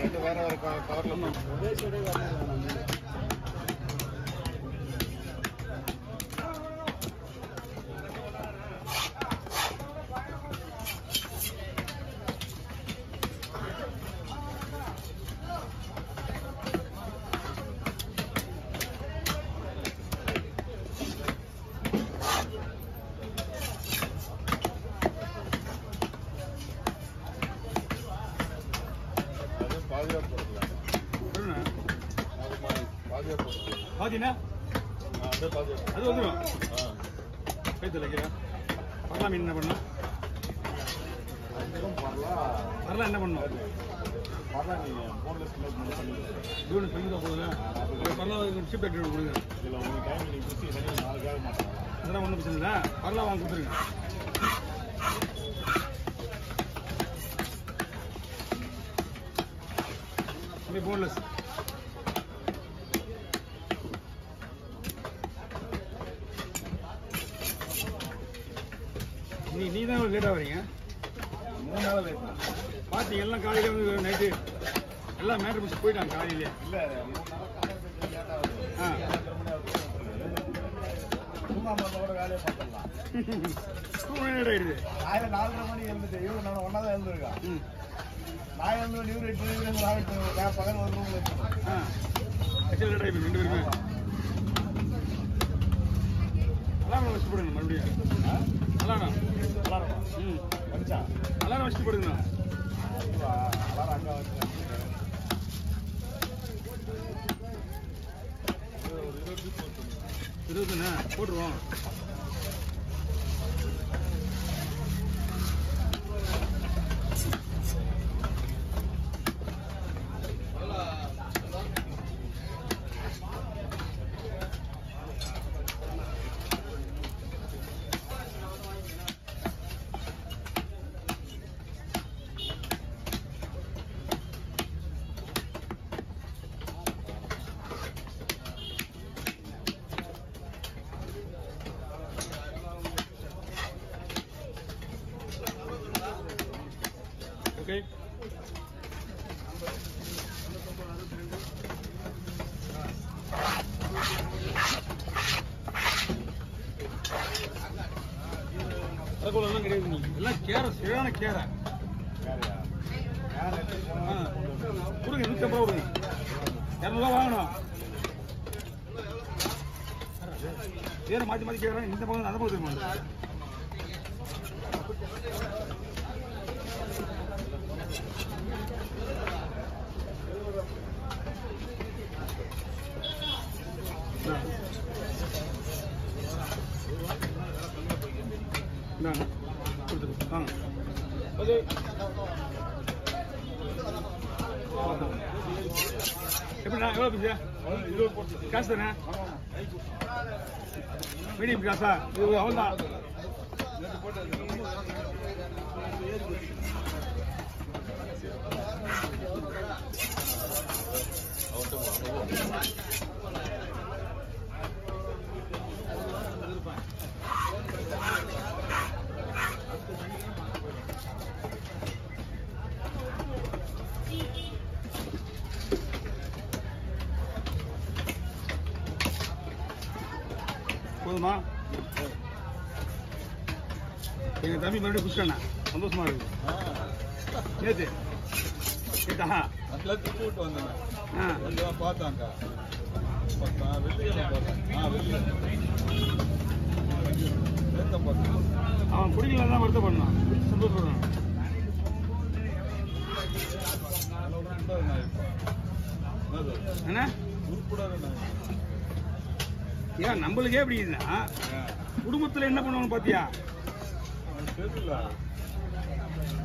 ரெண்டு வேற வேற கவர்ல ஒரே சைடே வரணும். பாத்தீங்கன்னா அது வந்துடும். கைத்துல பரலாம் மீன் என்ன பண்ணணும்? பரலாம் என்ன பண்ணணும்? போனஸ் பண்ணி தான் போடுங்க. பரலாம் ஷிப் எடுத்து கொடுங்க. இதெல்லாம் ஒன்றும் பிரச்சனை இல்லை. பரலாம் வாங்க கொடுத்துருங்க. போன்லெஸ் நீ தான் லேட்டாக வரீங்க. 3 நாள் லேட் பார்த்து எல்லாம் காலையில் வந்து நைட்டு எல்லாம் மேட்ரு முடிச்சு போயிட்டாங்க காலையிலே. இல்லை 3 நாள் லேட்டாக வருது. தூங்காமத்தோட வேலையை பார்த்துடலாம். லேட் ஆயிடுது. காலையில் 4:30 மணி எழுந்துட்டு இவரு நான் ஒன்றா தான் எழுந்துருக்கா. நான் எழுந்து இவரு 8 பகல் 1 ரூமில் வச்சுருக்கோம். ஆக்சுவலி லேட் ஆகிடுது 2 பேருமே. அலாரம் வச்சு போடுங்க மறுபடியும். அலாரம் வச்சா அலாரம் வச்சுட்டு போடுங்கண்ணா. அலாரம் அங்கே வச்சு 20 போட்டுருவோம். ஓகே அதெல்லாம் கிடையாது. நீ எல்லாம் கேரை சரியான கேரை கொடுங்க. 150 ரூபா கொடுங்க. 200 ரூபா வாங்கணும். வேற மாற்றி மாற்றி கேட்குறேன். இந்த பக்கம் அந்த பக்கம் தெரியுமா? கொடுத்துருங்க. ஓகே எப்படிண்ணா எவ்வளோ பீஸா? காசு தானே? மீடியம் காசா? இது அவ்வளோதான். போதுமா? எங்க தம்பி மறுபடியும் குடிச்சானா சந்தோஷமா இருக்கு. நேத்து கேட்டா கூப்பிட்டு வந்தேன். பார்த்தாங்க அவன் குடிக்கலாம் தான் வருத்த பண்ணான். சந்தோஷப்படுறான். என்ன ஏன் நம்மளுக்கே எப்படி இருந்தா குடும்பத்துல என்ன பண்ணுவாங்க பாத்தியா?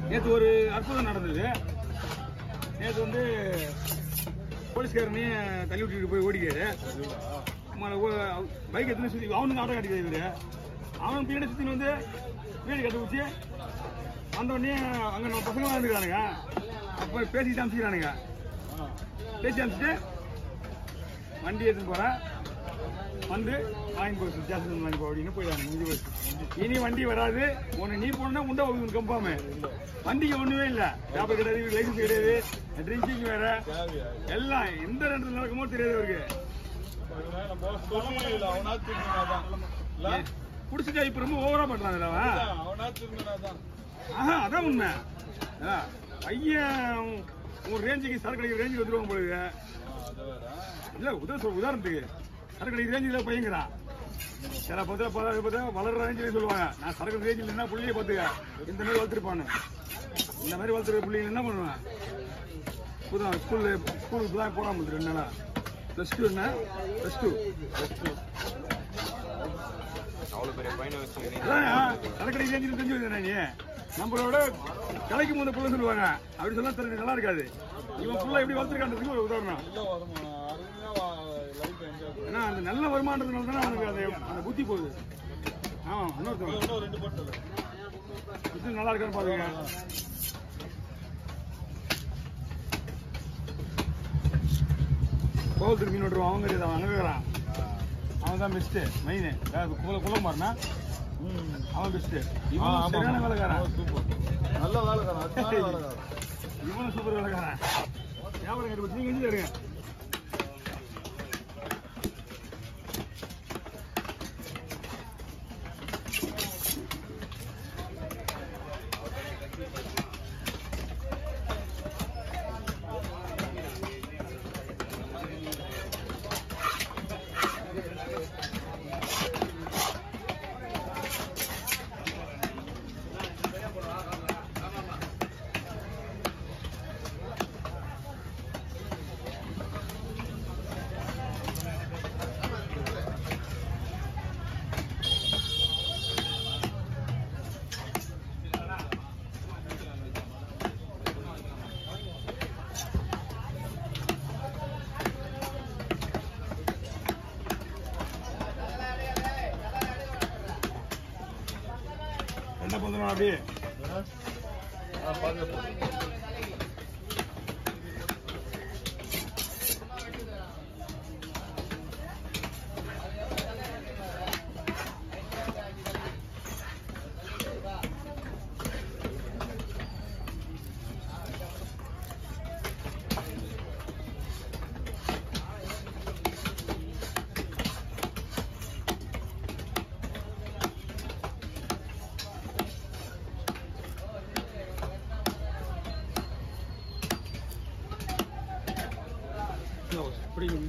நேற்று ஒரு அற்புதம் நடந்தது. நேற்று வந்து போலீஸ்காரனையும் தள்ளி விட்டுட்டு போய் ஓடிக்காரு. பைக் எத்தனை சுற்றி அவனுக்கு ஆட்டோ காட்டிக்காரு. இவரு அவனுக்கு பின்னாடி சுற்றி வந்து வீடு கட்ட வச்சு வந்தோடனே அங்கே நம்ம பசங்களாம் இருந்துக்கிறானுங்க. அப்போ பேசிட்டு அனுப்பிச்சிக்கிறானுங்க. பேசி அனுப்பிச்சிட்டு வண்டி எடுத்துட்டு போகிறேன். வந்து வாங்கி போச்சு ஜாஸ்தி வாங்கி போ அப்படின்னு போயிடாங்க முடிஞ்சு போச்சு. இனி வண்டி வராது. உன்னை நீ போனா உண்டா கம்பாம வண்டிக்கு ஒண்ணுமே இல்ல. பேப்பர் கிடையாது, லைசன்ஸ் கிடையாது, ட்ரிங்கிங் வேற, எல்லாம் எந்த ரெண்டு நடக்குமோ தெரியாது அவருக்கு. குடிச்சிட்டா இப்ப ரொம்ப ஓவரா பண்றான் அதான் உண்மை. பையன் ஒரு ரேஞ்சுக்கு சரக்கு அடிக்கிற ரேஞ்சுக்கு வந்துருவாங்க போலுங்க. இல்ல உதாரணத்துக்கு சரக்கு அடிக்கிற ரேஞ்சுல பையங்கிறான். சில பார்த்தா வளர்ற ரேஞ்சிலே சொல்லுவாங்க. நான் சரக்கு ரேஞ்சில் என்ன புள்ளியே பார்த்துக்க இந்த மாதிரி வளர்த்துருப்பானு. இந்த மாதிரி வளர்த்துருக்க பிள்ளைங்க என்ன பண்ணுவேன்? புதுதான் ஸ்கூலுக்கு தான் போடாம 2 நாளா. +2 என்ன? +2 சரக்கடை ரேஞ்சில் தெரிஞ்சு வைக்கிறேன். நீ நம்மளோட கலைக்கும் போது புள்ள சொல்லுவாங்க. அப்படி சொன்னா தெரிஞ்சு நல்லா இருக்காது. இவன் புள்ள எப்படி வளர்த்துருக்கான்றதுக்கு ஒரு உதாரணம். ஏன்னா அந்த நல்ல வருமானதுனால தானே அவனுக்கு அந்த புத்தி போகுது. ஆமா இன்னொருத்தவங்க நல்லா இருக்கான்னு பாருங்க. கோவத்துக்கு மீன் விட்டுருவான். அவங்க தெரியாது, அவன் அங்கே இருக்கிறான். அவன் தான் பெஸ்ட்டு மெயின். குளம் மாறினா அவன் பெஸ்ட்டு. இவன் சரியான வேலைக்காரன், நல்ல வேலைக்காரன். இவனும் சூப்பர் வேலைக்காரன். வியாபாரம் கட்டி வச்சு நீங்க எங்க இருங்க. என்ன பண்றோம் அப்படியே பிடிக்கும்.